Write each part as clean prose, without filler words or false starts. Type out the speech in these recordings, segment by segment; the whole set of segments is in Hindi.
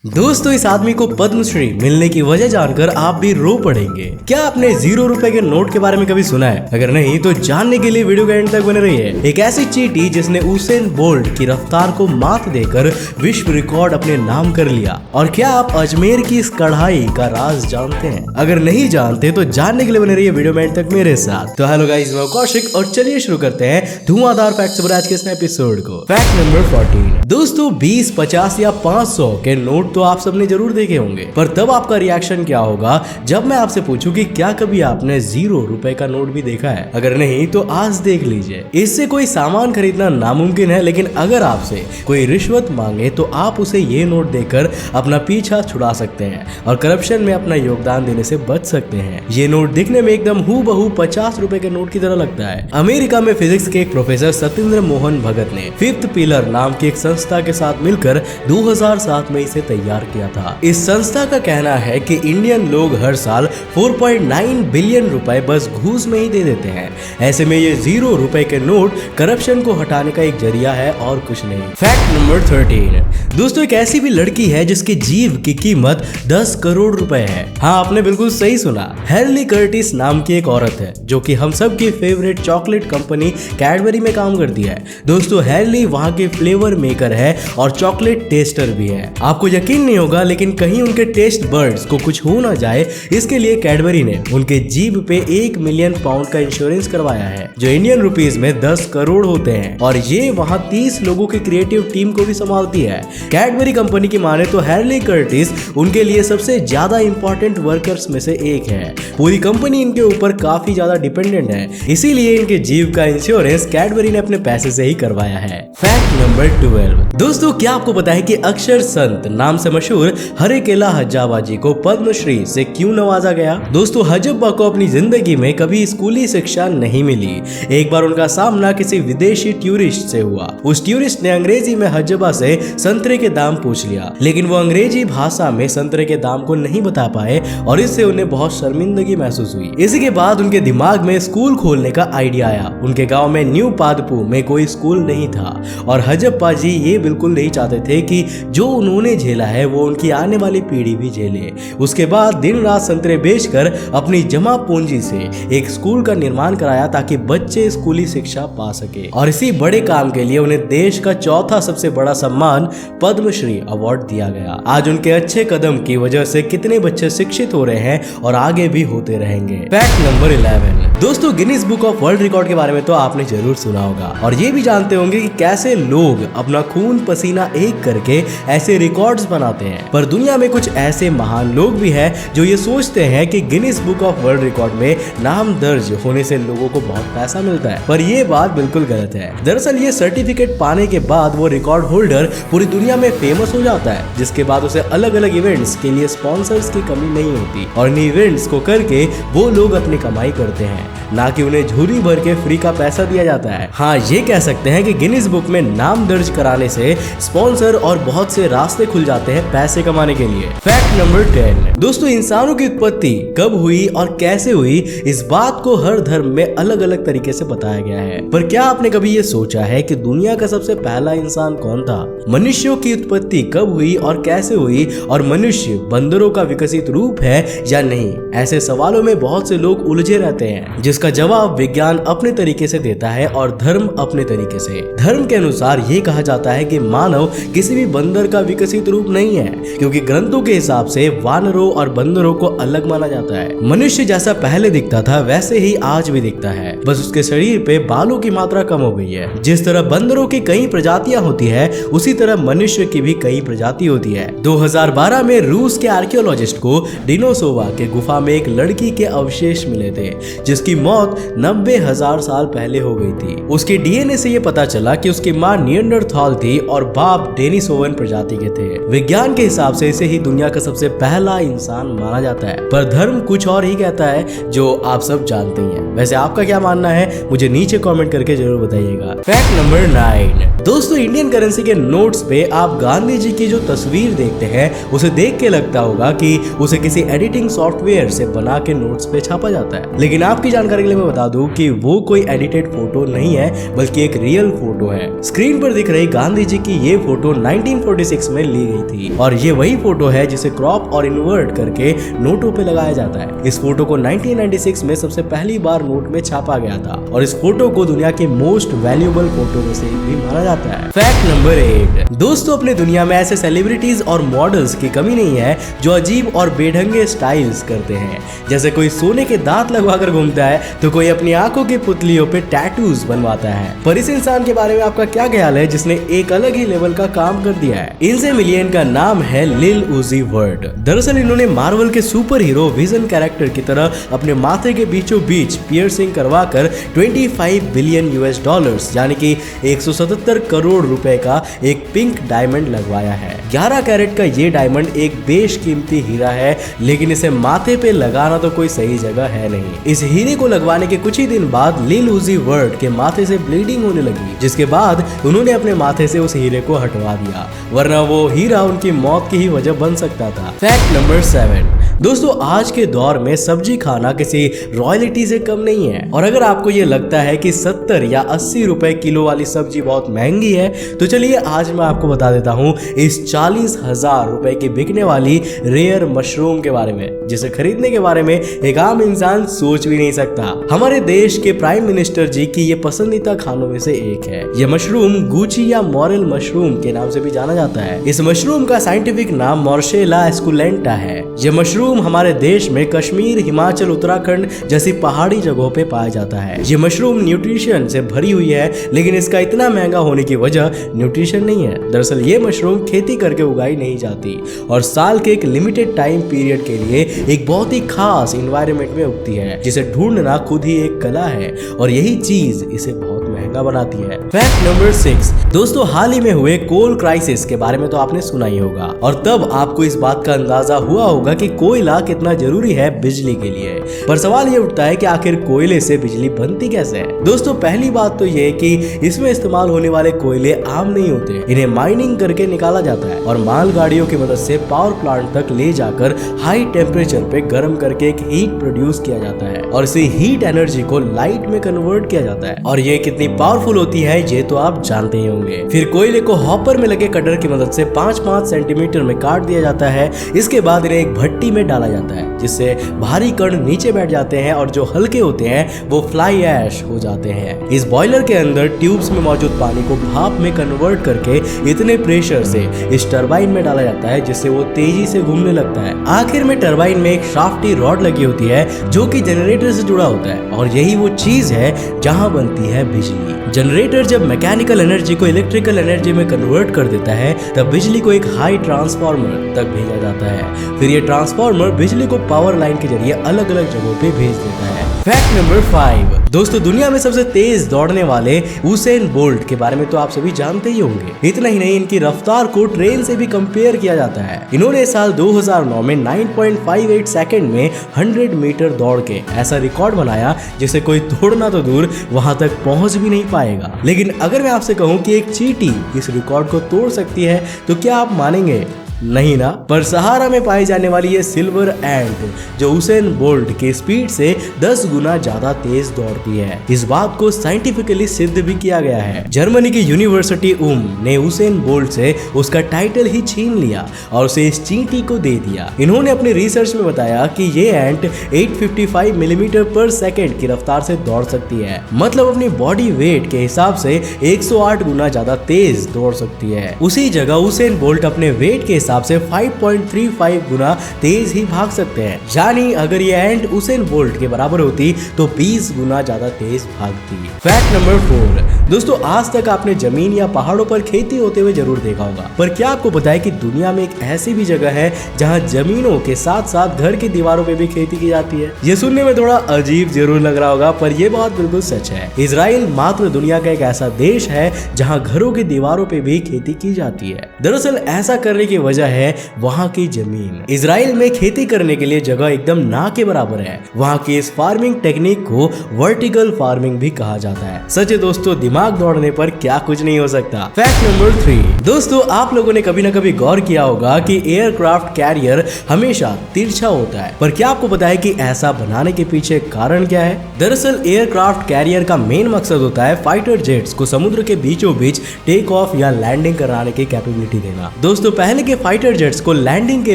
दोस्तों, इस आदमी को पद्मश्री मिलने की वजह जानकर आप भी रो पड़ेंगे। क्या आपने 0 रुपए के नोट के बारे में कभी सुना है? अगर नहीं तो जानने के लिए वीडियो के एंड तक बने रहिए। एक ऐसी चींटी जिसने उसेन बोल्ट की रफ्तार को मात देकर विश्व रिकॉर्ड अपने नाम कर लिया। और क्या आप अजमेर की इस कढ़ाई का राज जानते हैं? अगर नहीं जानते तो जानने के लिए बने रहिए वीडियो में एंड तक मेरे साथ। तो हेलो गाइस, मैं कौशिक और चलिए शुरू करते हैं धुआंधार फैक्ट्स पर आज के इस एपिसोड को। Fact number 14। दोस्तों, 20, 50 या 500 के नोट तो आप सबने जरूर देखे होंगे, पर तब आपका रिएक्शन क्या होगा जब मैं आपसे पूछूं कि क्या कभी आपने 0 रुपए का नोट भी देखा है? अगर नहीं तो आज देख लीजिए। इससे कोई सामान खरीदना नामुमकिन है, लेकिन अगर आपसे कोई रिश्वत मांगे तो आप उसे ये नोट देकर अपना पीछा छुड़ा सकते हैं और करप्शन में अपना योगदान देने से बच सकते हैं। ये नोट दिखने में एकदम हूबहू 50 रुपए के नोट की तरह लगता है। अमेरिका में फिजिक्स के एक प्रोफेसर सत्येंद्र मोहन भगत ने फिफ्थ पिलर नाम की एक संस्था के साथ मिलकर 2007 में इसे तैयार किया था। इस संस्था का कहना है कि इंडियन लोग हर साल 4.9 बिलियन रुपए बस घूस में ही दे देते हैं। ऐसे में ये 0 रुपए के नोट करप्शन को हटाने का एक जरिया है और कुछ नहीं। Fact number 13। दोस्तों, एक ऐसी भी लड़की है जिसकी जीव की कीमत 10 करोड़ रुपए है। हाँ, आपने बिल्कुल सही सुना। हेर्ली कर्टिस नाम की एक औरत है जो कि हम सब की फेवरेट चॉकलेट कंपनी कैडबरी में काम करती है। दोस्तों, हेर्ली वहाँ के फ्लेवर मेकर है और चॉकलेट टेस्टर भी है। आपको यकीन नहीं होगा, लेकिन कहीं उनके टेस्ट बर्ड्स को कुछ हो ना जाए, इसके लिए कैडबरी ने उनके जीभ पे 1 मिलियन पाउंड का इंश्योरेंस करवाया है, जो इंडियन रुपीस में 10 करोड़ होते हैं। और ये वहाँ 30 लोगों की क्रिएटिव टीम को भी संभालती है। कैडबरी कंपनी की माने तो हेर्ली कर्टिस उनके लिए सबसे ज्यादा इंपॉर्टेंट वर्कर्स में से एक है। पूरी कंपनी इनके ऊपर काफी ज्यादा डिपेंडेंट है, इसीलिए इनके जीव का इंश्योरेंस कैडबरी ने अपने पैसे से ही करवाया है। Fact number 12। दोस्तों, क्या आपको पता है कि अक्षर संत नाम से मशहूर हरेकेला हज्जाबा जी को पद्मश्री से क्यों नवाजा गया? दोस्तों, हज्जाबा को अपनी जिंदगी में कभी स्कूली शिक्षा नहीं मिली। एक बार उनका सामना किसी विदेशी टूरिस्ट से हुआ। उस टूरिस्ट ने अंग्रेजी में हज्जाबा से संतरे के दाम पूछ लिया, लेकिन वो अंग्रेजी भाषा में संतरे के दाम को नहीं बता पाए और इससे उन्हें बहुत शर्मिंदगी महसूस हुई। इसी के बाद उनके दिमाग में स्कूल खोलने का आइडिया आया। उनके गाँव में न्यू पादपू में कोई स्कूल नहीं था और हज्जाबा जी ये बिल्कुल नहीं चाहते थे कि जो उन्होंने झेला है वो उनकी आने वाली पीढ़ी भी झेले। उसके बाद दिन रात संतरे बेचकर अपनी जमा पूंजी से एक स्कूल का निर्माण कराया ताकि बच्चे स्कूली शिक्षा पा सके। और इसी बड़े काम के लिए उन्हें देश का चौथा सबसे बड़ा सम्मान पद्मश्री अवार्ड दिया गया। आज उनके अच्छे कदम की वजह से कितने बच्चे शिक्षित हो रहे हैं और आगे भी होते रहेंगे। Fact number 11। दोस्तों, Guinness book of world record के बारे में तो आपने जरूर सुना होगा और ये भी जानते होंगे कि कैसे लोग अपना खून पसीना एक करके ऐसे रिकॉर्ड्स बनाते हैं। पर दुनिया में कुछ ऐसे महान लोग भी हैं जो ये सोचते हैं कि Guinness book of world record में नाम दर्ज होने से लोगों को बहुत पैसा मिलता है, पर ये बात बिल्कुल गलत है। दरअसल ये सर्टिफिकेट पाने के बाद वो रिकॉर्ड होल्डर पूरी दुनिया में फेमस हो जाता है, जिसके बाद उसे अलग अलग इवेंट्स के लिए स्पॉन्सर्स की कमी नहीं होती और इन इवेंट्स को करके वो लोग अपनी कमाई करते हैं, ना कि उन्हें झोली भर के फ्री का पैसा दिया जाता है। हाँ, ये कह सकते हैं कि गिनीज बुक में नाम दर्ज कराने से स्पॉन्सर और बहुत से रास्ते खुल जाते हैं पैसे कमाने के लिए। Fact number 10। दोस्तों, इंसानों की उत्पत्ति कब हुई और कैसे हुई, इस बात को हर धर्म में अलग अलग तरीके से बताया गया है। पर क्या आपने कभी ये सोचा है कि दुनिया का सबसे पहला इंसान कौन था? मनुष्यों की उत्पत्ति कब हुई और कैसे हुई, और मनुष्य बंदरों का विकसित रूप है या नहीं? ऐसे सवालों में बहुत से लोग उलझे रहते हैं, जिसका जवाब विज्ञान अपने तरीके से देता है और धर्म अपने तरीके से। धर्म के अनुसार ये कहा जाता है कि मानव किसी भी बंदर का विकसित रूप नहीं है, क्योंकि ग्रंथों के हिसाब से वानरों और बंदरों को अलग माना जाता है। मनुष्य जैसा पहले दिखता था वैसे ही आज भी दिखता है, बस उसके शरीर पे बालों की मात्रा कम हो गई है। जिस तरह बंदरों की कई प्रजातियां होती है, उसी तरह मनुष्य की भी कई प्रजाति होती है। 2012 में रूस के आर्कियोलॉजिस्ट को डिनोसोवा के गुफा में एक लड़की के अवशेष मिले थे, जिसकी मौत 90,000 साल पहले हो गई थी। उसके डीएनए से ये पता चला कि उसकी माँ निएंडरथाल थी और बाप डेनिसोवन प्रजाति के थे। विज्ञान के हिसाब से इसे ही दुनिया का सबसे पहला इंसान माना जाता है, पर धर्म कुछ और ही कहता है, जो आप सब जानते ही हैं। वैसे आपका क्या मानना है मुझे नीचे कमेंट करके जरूर बताइएगा। Fact number 9। दोस्तों, इंडियन करेंसी के नोट्स पे आप गांधी जी की जो तस्वीर देखते हैं, उसे देख के लगता होगा कि उसे किसी एडिटिंग सॉफ्टवेयर से बना के नोट्स पे छापा जाता है, लेकिन आपकी जानकारी के लिए मैं बता दूं कि वो कोई एडिटेड फोटो नहीं है, बल्कि एक रियल फोटो है। स्क्रीन पर दिख रही गांधी जी की ये फोटो 1946 में ली गई थी और ये वही फोटो है जिसे क्रॉप और इन्वर्ट करके नोटों पे लगाया जाता है। इस फोटो को 1996 में सबसे पहली बार नोट में छापा गया था और इस फोटो को दुनिया के मोस्ट वैल्यूएबल फोटो में से एक भी माना जाता है। फैक्ट नंबर 8 दोस्तों, अपने दुनिया में ऐसे सेलिब्रिटीज और मॉडल्स की कमी नहीं है जो अजीब और बेढंगे स्टाइल्स करते हैं। जैसे कोई सोने के दांत लगवाकर घूमता है तो कोई अपनी आंखों की पुतलियों पे टैटूज बनवाता है। पर इस इंसान के बारे में आपका क्या ख्याल है जिसने एक अलग ही लेवल का काम कर दिया है? इनसे मिलिए, इनका नाम है लिल उजी वर्ट। दरअसल इन्होंने मार्वल के सुपर हीरो विजन कैरेक्टर की तरह अपने माथे के बीचों बीच पियर्सिंग करवाकर 25 बिलियन US डॉलर्स यानी कि 177 करोड़ रुपए का एक पिंक डायमंड लगवाया है। 11 कैरेट का ये डायमंड एक बेशकीमती हीरा है, लेकिन इसे माथे पे लगाना तो कोई सही जगह है नहीं। इस हीरे को लगवाने के कुछ ही दिन बाद लिल उजी वर्ट के माथे से ब्लीडिंग होने लगी, जिसके बाद उन्होंने अपने माथे से उस हीरे को हटवा दिया, वरना वो हीरा उनकी मौत की ही वजह बन सकता था। फैक्ट नंबर 7 दोस्तों, आज के दौर में सब्जी खाना किसी रॉयल्टी से कम नहीं है और अगर आपको ये लगता है कि 70 या 80 रुपए किलो वाली सब्जी बहुत महंगी है तो चलिए आज मैं आपको बता देता हूँ इस 40,000 रुपए की बिकने वाली रेयर मशरूम के बारे में, जिसे खरीदने के बारे में एक आम इंसान सोच भी नहीं सकता। हमारे देश के प्राइम मिनिस्टर जी की ये पसंदीदा खानों में से एक है। ये मशरूम गुची या मॉरेल मशरूम के नाम से भी जाना जाता है। इस मशरूम का साइंटिफिक नाम मॉर्शेला एस्कुलेंटा है। ये मशरूम हमारे देश में कश्मीर, हिमाचल, उत्तराखंड जैसी पहाड़ी जगहों पे पाया जाता है। ये मशरूम न्यूट्रिशन से भरी हुई है, लेकिन इसका इतना महंगा होने की वजह न्यूट्रिशन नहीं है। दरअसल ये मशरूम खेती करके उगाई नहीं जाती और साल के एक लिमिटेड टाइम पीरियड के लिए एक बहुत ही खास एनवायरनमेंट में उगती है, जिसे ढूंढना खुद ही एक कला है और यही चीज इसे बहुत महंगा बनाती है। फैक्ट नंबर 6 दोस्तों, हाल ही में हुए कोल क्राइसिस के बारे में तो आपने सुना ही होगा और तब आपको इस बात का अंदाजा हुआ होगा कि कोयला कितना जरूरी है बिजली के लिए। पर सवाल ये उठता है कि आखिर कोयले से बिजली बनती कैसे है? दोस्तों, पहली बात तो ये कि इसमें इस्तेमाल होने वाले कोयले आम नहीं होते, इन्हें माइनिंग करके निकाला जाता है और मालगाड़ियों की मदद से पावर प्लांट तक ले जाकर हाई टेम्परेचर पे गर्म करके एक हीट प्रोड्यूस किया जाता है और इसी हीट एनर्जी को लाइट में कन्वर्ट किया जाता है और ये कितनी पावरफुल होती है ये तो आप जानते ही होंगे। फिर कोयले को हॉपर में लगे कटर की मदद से 5-5 सेंटीमीटर में काट दिया जाता है। इसके बाद इन्हें एक भट्टी में डाला जाता है, जिससे भारी कण नीचे बैठ जाते हैं और जो हल्के होते हैं वो फ्लाई ऐश हो जाते हैं। इस बॉयलर के अंदर ट्यूब्स में मौजूद पानी को भाप में कन्वर्ट करके इतने प्रेशर से इस टरबाइन में डाला जाता है जिससे वो तेजी से घूमने लगता है। आखिर में टरबाइन में एक शाफ्टी रॉड लगी होती है जो कि जनरेटर से जुड़ा होता है और यही वो चीज है जहां बनती है बिजली। जनरेटर जब मैकेनिकल एनर्जी को इलेक्ट्रिकल एनर्जी में कन्वर्ट कर देता है तब बिजली को एक हाई ट्रांसफार्मर तक भेजा जाता है। फिर ये ट्रांसफार्मर बिजली को पावर लाइन के जरिए अलग अलग जगहों पे भेज देता है। फैक्ट नंबर 5 दोस्तों, दुनिया में सबसे तेज दौड़ने वाले उसेन बोल्ट के बारे में तो आप सभी जानते ही होंगे। इतना ही नहीं, इनकी रफ्तार को ट्रेन से भी कंपेयर किया जाता है। इन्होंने साल 2009 में 9.58 सेकंड में 100 मीटर दौड़ के ऐसा रिकॉर्ड बनाया जिसे कोई तोड़ना तो दूर वहां तक पहुंच भी नहीं पाएगा। लेकिन अगर मैं आपसे कहूं कि एक चींटी इस रिकॉर्ड को तोड़ सकती है तो क्या आप मानेंगे? नहीं ना। पर सहारा में पाई जाने वाली ये सिल्वर एंट जो उसेन बोल्ट की स्पीड से 10 गुना ज्यादा तेज दौड़ती है, इस बात को साइंटिफिकली सिद्ध भी किया गया है। जर्मनी की यूनिवर्सिटी ने उसेन बोल्ट से उसका टाइटल ही छीन लिया और उसे इस चींटी को दे दिया। इन्होंने अपने रिसर्च में बताया कि ये एंट 855 मिलीमीटर पर सेकेंड की रफ्तार से दौड़ सकती है, मतलब अपनी बॉडी वेट के हिसाब से 108 गुना ज्यादा तेज दौड़ सकती है। उसी जगह उसेन बोल्ट अपने वेट के हिसाब से 5.35 गुना तेज ही भाग सकते हैं, यानी अगर ये एंट उसेन बोल्ट के बराबर होती तो 20 गुना ज्यादा तेज भागती। फैक्ट नंबर 4 दोस्तों, आज तक आपने जमीन या पहाड़ों पर खेती होते हुए जरूर देखा होगा, पर क्या आपको पता है कि दुनिया में एक ऐसी भी जगह है जहां जमीनों के साथ साथ घर की दीवारों पे भी खेती की जाती है? ये सुनने में थोड़ा अजीब जरूर लग रहा होगा, पर यह बात बिल्कुल सच है। इजराइल मात्र दुनिया का एक ऐसा देश है जहां घरों की दीवारों पे भी खेती की जाती है। दरअसल ऐसा करने की वजह है वहां की जमीन। इजराइल में खेती करने के लिए जगह एकदम ना के बराबर है। वहां की इस फार्मिंग टेक्निक को वर्टिकल फार्मिंग भी कहा जाता है। सच है दोस्तों, दिमाग दौड़ने पर क्या कुछ नहीं हो सकता। फैक्ट नंबर 3 दोस्तों, आप लोगों ने कभी ना कभी गौर किया होगा कि एयरक्राफ्ट कैरियर हमेशा तिरछा होता है, पर क्या आपको पता है कि ऐसा बनाने के पीछे कारण क्या है? दरअसल एयरक्राफ्ट कैरियर का मेन मकसद होता है फाइटर जेट्स को समुद्र के बीचों बीच टेक ऑफ या लैंडिंग कराने की कैपेबिलिटी देना। दोस्तों, पहले के फाइटर जेट्स को लैंडिंग के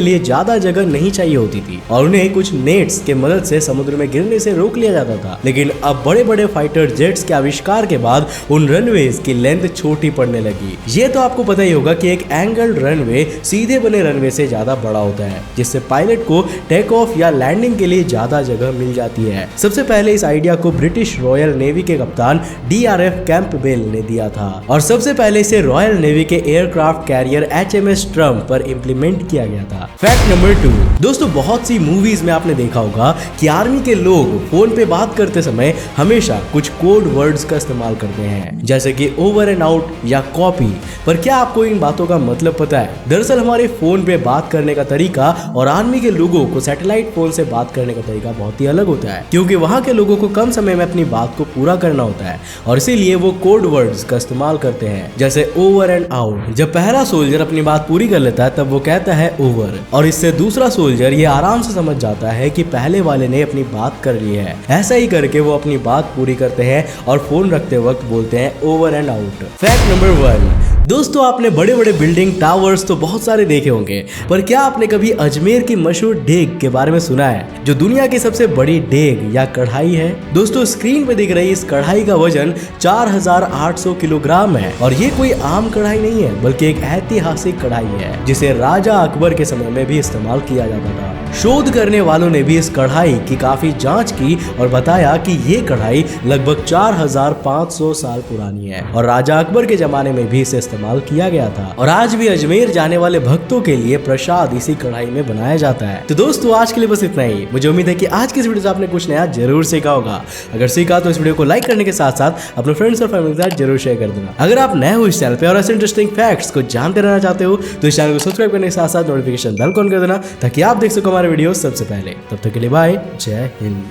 लिए ज्यादा जगह नहीं चाहिए होती थी और उन्हें कुछ नेट्स के मदद से समुद्र में गिरने से रोक लिया जाता था। लेकिन अब बड़े बड़े फाइटर जेट्स के आविष्कार के बाद उन रनवेज की लेंथ छोटी पड़ने लगी। ये तो आपको पता ही होगा कि एक एंगल्ड रनवे सीधे बने रनवे से ज्यादा बड़ा होता है, जिससे पायलट को टेक ऑफ या लैंडिंग के लिए ज्यादा जगह मिल जाती है। सबसे पहले इस आइडिया को ब्रिटिश रॉयल नेवी के कप्तान DRF कैंपबेल ने दिया था और सबसे पहले इसे रॉयल नेवी के एयरक्राफ्ट कैरियर HMS ट्रम्प पर इंप्लीमेंट किया गया था। फैक्ट नंबर 2, दोस्तों बहुत सी मूवीज में आपने देखा होगा कि आर्मी के लोग फोन पे बात करते समय हमेशा कुछ कोड वर्ड्स का इस्तेमाल करते हैं, जैसे कि ओवर एंड आउट या कॉपी। पर क्या आपको इन बातों का मतलब पता है? दरअसल हमारे फोन पे बात करने का तरीका और आर्मी के लोगों को सैटेलाइट फोन से बात करने का तरीका बहुत ही अलग होता है, क्योंकि वहां के लोगों को कम समय में अपनी बात को पूरा करना होता है और इसीलिए वो कोड वर्ड्स का इस्तेमाल करते हैं, जैसे ओवर एंड आउट। जब पहला सोल्जर अपनी बात पूरी कर लेता है तब वो कहता है ओवर, और इससे दूसरा सोल्जर ये आराम से समझ जाता है कि पहले वाले ने अपनी बात कर ली है। ऐसा ही करके वो अपनी बात पूरी करते हैं और फोन रखते वक्त बोलते हैं over and out. Fact number 1, दोस्तों आपने बड़े बड़े बिल्डिंग टावर्स तो बहुत सारे देखे होंगे, पर क्या आपने कभी अजमेर की मशहूर डेग के बारे में सुना है, जो दुनिया की सबसे बड़ी डेग या कढ़ाई है? दोस्तों स्क्रीन पे दिख रही इस कढ़ाई का वजन 4800 किलोग्राम है और ये कोई आम कढ़ाई नहीं है, बल्कि एक ऐतिहासिक कढ़ाई है जिसे राजा अकबर के समय में भी इस्तेमाल किया जाता था। शोध करने वालों ने भी इस कढ़ाई की काफी जांच की और बताया कि ये कढ़ाई लगभग 4500 साल पुरानी है और राजा अकबर के जमाने में भी इसे इस्तेमाल किया गया था और आज भी अजमेर जाने वाले भक्तों के लिए प्रसाद इसी कढ़ाई में बनाया जाता है। तो दोस्तों आज के लिए बस इतना ही। मुझे उम्मीद है कि आज की इस वीडियो से आपने कुछ नया जरूर सीखा होगा। अगर सीखा तो इस वीडियो को लाइक करने के साथ साथ अपने फ्रेंड्स और फैमिली के साथ जरूर शेयर कर देना। अगर आप नए हो इस चैनल पे और ऐसे इंटरेस्टिंग फैक्ट्स को जानते रहना चाहते हो तो इस चैनल को सब्सक्राइब करने के साथ साथ नोटिफिकेशन बेल को ऑन कर देना ताकि आप देख सको हमारे वीडियो सबसे पहले। तब तक के लिए बाय, जय हिंद।